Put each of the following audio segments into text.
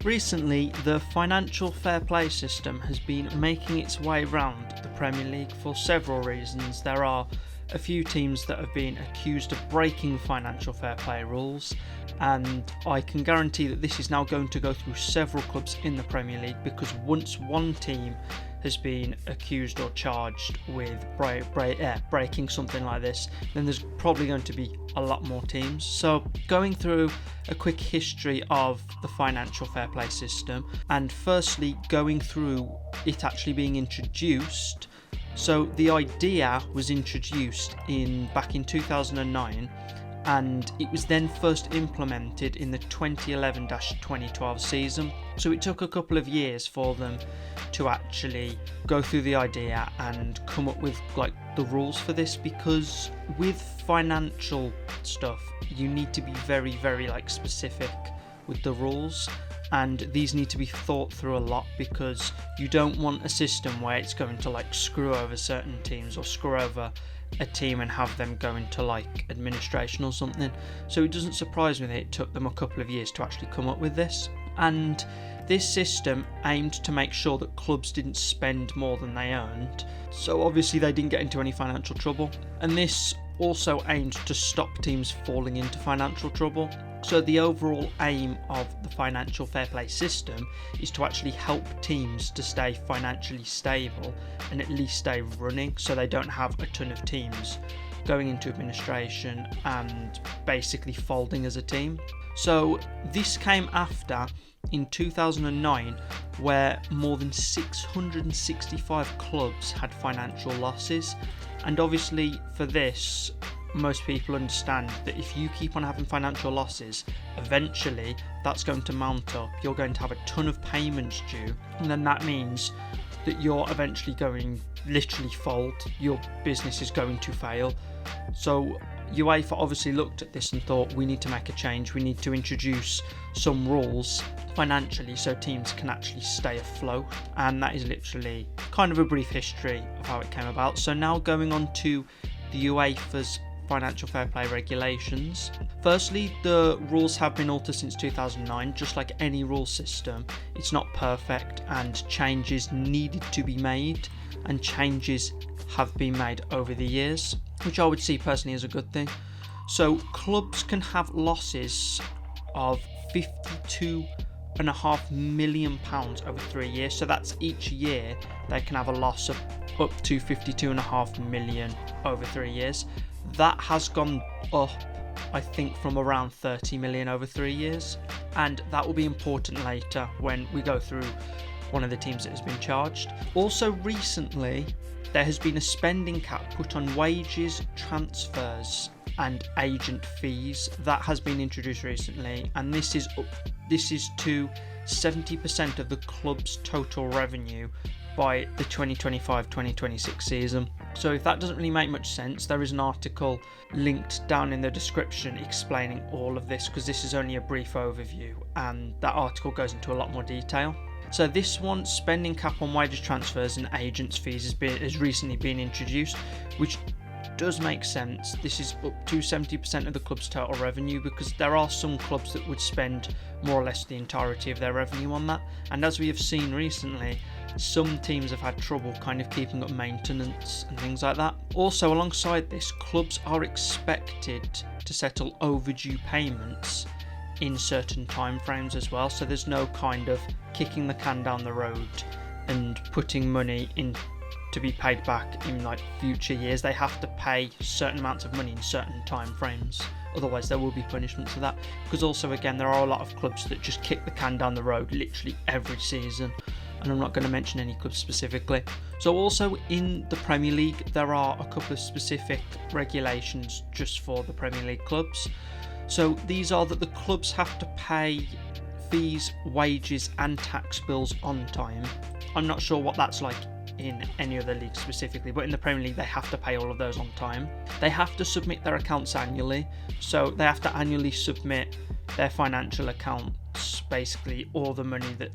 Recently, the financial fair play system has been making its way around the Premier League for several reasons. There are a few teams that have been accused of breaking financial fair play rules, and I can guarantee that this is now going to go through several clubs in the Premier League, because once one team has been accused or charged with breaking something like this, then there's probably going to be a lot more teams. So going through a quick history of the financial fair play system, and firstly going through it actually being introduced. So the idea was introduced back in 2009, and it was then first implemented in the 2011-2012 season. So it took a couple of years for them to actually go through the idea and come up with the rules for this, because with financial stuff you need to be very, very specific with the rules, and these need to be thought through a lot, because you don't want a system where it's going to screw over certain teams or screw over a team and have them go into administration or something. So it doesn't surprise me that it took them a couple of years to actually come up with this. And this system aimed to make sure that clubs didn't spend more than they earned, so obviously they didn't get into any financial trouble. And this also aimed to stop teams falling into financial trouble. So the overall aim of the financial fair play system is to actually help teams to stay financially stable and at least stay running, so they don't have a ton of teams going into administration and basically folding as a team. So this came after, in 2009, where more than 665 clubs had financial losses. And obviously for this, most people understand that if you keep on having financial losses, eventually that's going to mount up. You're going to have a ton of payments due, and then that means that you're eventually going literally fold. Your business is going to fail. So UEFA obviously looked at this and thought, we need to make a change. We need to introduce some rules financially so teams can actually stay afloat. And that is literally kind of a brief history of how it came about. So now going on to the UEFA's financial fair play regulations. Firstly, the rules have been altered since 2009. Just like any rule system, it's not perfect and changes needed to be made, and changes have been made over the years, which I would see personally as a good thing. So clubs can have losses of £52.5 million over 3 years. So that's each year they can have a loss of up to 52.5 million over 3 years. That has gone up, I think, from around 30 million over 3 years, and that will be important later when we go through one of the teams that has been charged. Also recently, there has been a spending cap put on wages, transfers and agent fees. That has been introduced recently, and this is to 70% of the club's total revenue by the 2025-2026 season. So if that doesn't really make much sense, there is an article linked down in the description explaining all of this, because this is only a brief overview and that article goes into a lot more detail. So this one, spending cap on wages, transfers and agents fees, has recently been introduced, which does make sense. This is up to 70% of the club's total revenue, because there are some clubs that would spend more or less the entirety of their revenue on that, and as we have seen recently, some teams have had trouble kind of keeping up maintenance and things like that. Also, alongside this, clubs are expected to settle overdue payments in certain time frames as well, so there's no kind of kicking the can down the road and putting money in to be paid back in future years. They have to pay certain amounts of money in certain time frames, otherwise there will be punishments for that. Because also, again, there are a lot of clubs that just kick the can down the road literally every season, and I'm not going to mention any clubs specifically. So also in the Premier League, there are a couple of specific regulations just for the Premier League clubs. So these are that the clubs have to pay fees, wages and tax bills on time. I'm not sure what that's like in any other league specifically, but in the Premier League they have to pay all of those on time. They have to submit their accounts annually, so they have to annually submit their financial accounts basically all the money that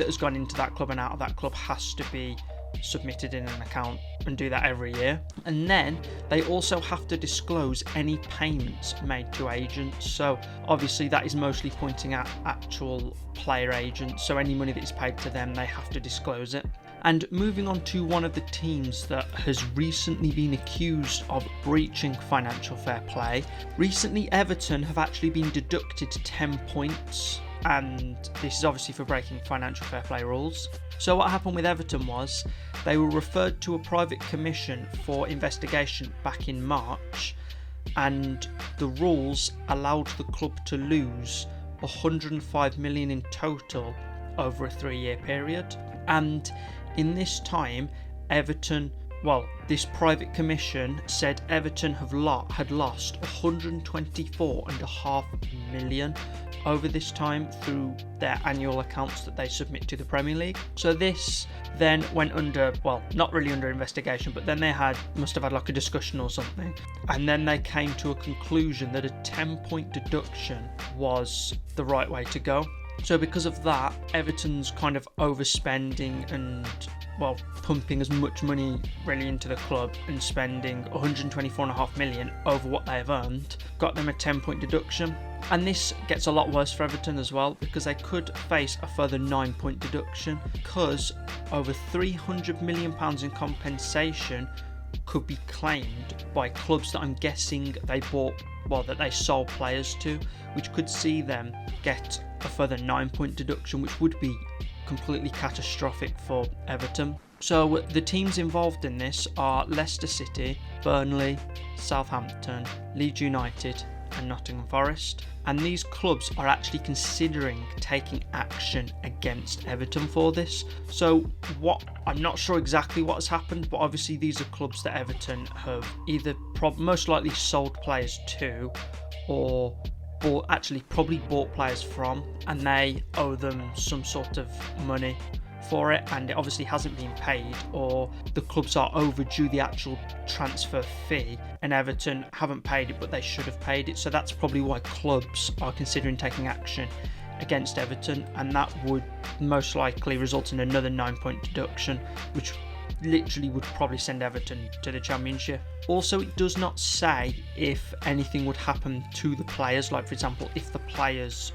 has gone into that club and out of that club has to be submitted in an account, and do that every year. And then they also have to disclose any payments made to agents. So obviously that is mostly pointing at actual player agents, so any money that is paid to them, they have to disclose it. And moving on to one of the teams that has recently been accused of breaching financial fair play. Recently, Everton have actually been deducted 10 points, and this is obviously for breaking financial fair play rules. So what happened with Everton was they were referred to a private commission for investigation back in March, and the rules allowed the club to lose 105 million in total over a 3-year period. And in this time, this private commission said Everton had lost 124.5 million over this time through their annual accounts that they submit to the Premier League. So this then went under, not really under investigation, but then they must have had like a discussion or something, and then they came to a conclusion that a 10-point deduction was the right way to go. So because of that, Everton's kind of overspending and pumping as much money really into the club and spending 124.5 million over what they have earned got them a 10-point deduction. And this gets a lot worse for Everton as well, because they could face a further 9-point deduction, because over £300 million in compensation could be claimed by clubs that I'm guessing they sold players to, which could see them get a further 9-point deduction, which would be completely catastrophic for Everton. So the teams involved in this are Leicester City, Burnley, Southampton, Leeds United and Nottingham Forest, and these clubs are actually considering taking action against Everton for this. So I'm not sure exactly what has happened, but obviously these are clubs that Everton have either most likely sold players to, or probably bought players from, and they owe them some sort of money for it, and it obviously hasn't been paid, or the clubs are overdue the actual transfer fee and Everton haven't paid it but they should have paid it. So that's probably why clubs are considering taking action against Everton, and that would most likely result in another 9-point deduction, which literally would probably send Everton to the Championship. Also, it does not say if anything would happen to the players, like for example if the players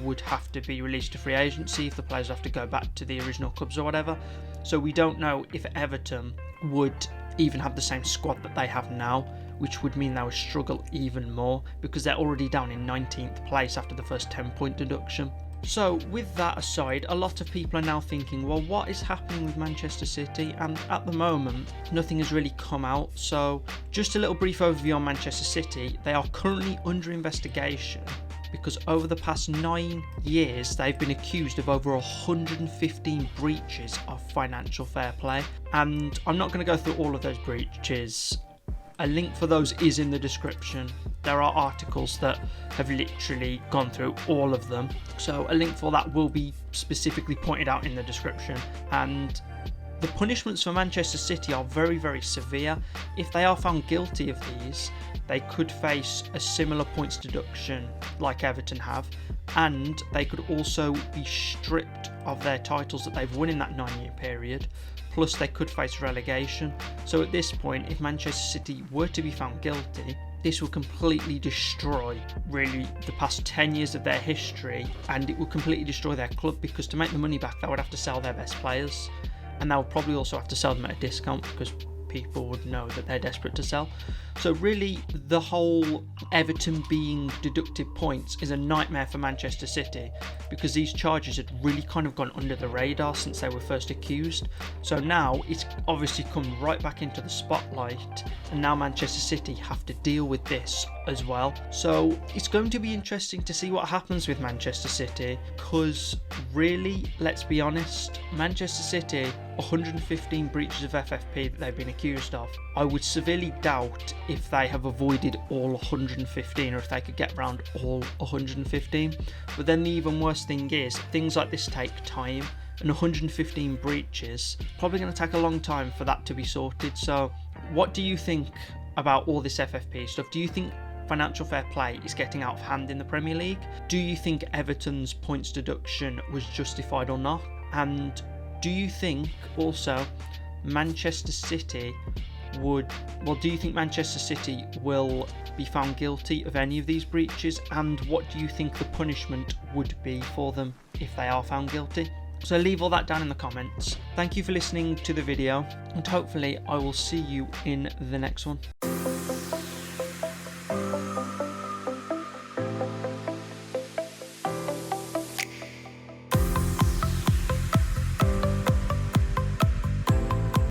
would have to be released to free agency, if the players have to go back to the original clubs or whatever. So we don't know if Everton would even have the same squad that they have now, which would mean they would struggle even more, because they're already down in 19th place after the first 10-point deduction. So with that aside, a lot of people are now thinking, well, what is happening with Manchester City? And at the moment, nothing has really come out. So just a little brief overview on Manchester City. They are currently under investigation because over the past 9 years, they've been accused of over 115 breaches of financial fair play. And I'm not going to go through all of those breaches. A link for those is in the description. There are articles that have literally gone through all of them. So a link for that will be specifically pointed out in the description. And the punishments for Manchester City are very, very severe. If they are found guilty of these, they could face a similar points deduction like Everton have, and they could also be stripped of their titles that they've won in that 9-year period. Plus they could face relegation. So at this point, if Manchester City were to be found guilty, this will completely destroy really the past 10 years of their history, and it will completely destroy their club, because to make the money back they would have to sell their best players, and they would probably also have to sell them at a discount because people would know that they're desperate to sell. So really the whole Everton being deducted points is a nightmare for Manchester City, because these charges had really kind of gone under the radar since they were first accused. So now it's obviously come right back into the spotlight, and now Manchester City have to deal with this as well. So it's going to be interesting to see what happens with Manchester City, because really, let's be honest, Manchester City, 115 breaches of FFP that they've been accused of. I would severely doubt if they have avoided all 115, or if they could get around all 115. But then the even worse thing is, things like this take time, and 115 breaches probably going to take a long time for that to be sorted. So what do you think about all this FFP stuff? Do you think financial fair play is getting out of hand in the Premier League. Do you think Everton's points deduction was justified or not? And do you think also Manchester City will be found guilty of any of these breaches, and what do you think the punishment would be for them if they are found guilty? So leave all that down in the comments. Thank you for listening to the video, and hopefully I will see you in the next one.